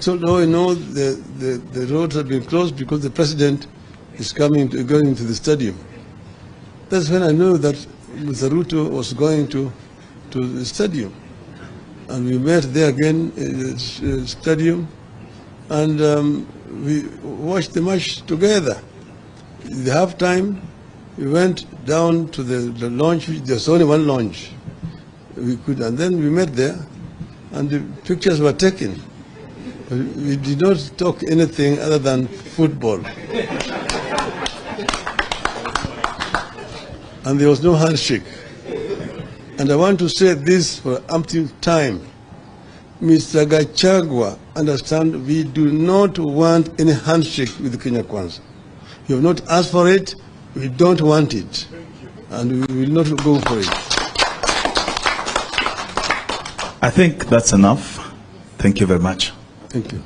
told, oh, you know, the roads have been closed because the president is going to the stadium. That's when I knew that Mr. Ruto was going to the stadium. And we met there again in the stadium, and we watched the match together. In the halftime, we went down to the lounge. There's only one lounge. And then we met there, and the pictures were taken. We did not talk anything other than football. And there was no handshake. And I want to say this for umpteenth time. Mr. Gachagua, understand, we do not want any handshake with Kenya Kwanza. You have not asked for it, we don't want it. And we will not go for it. I think that's enough. Thank you very much. Thank you.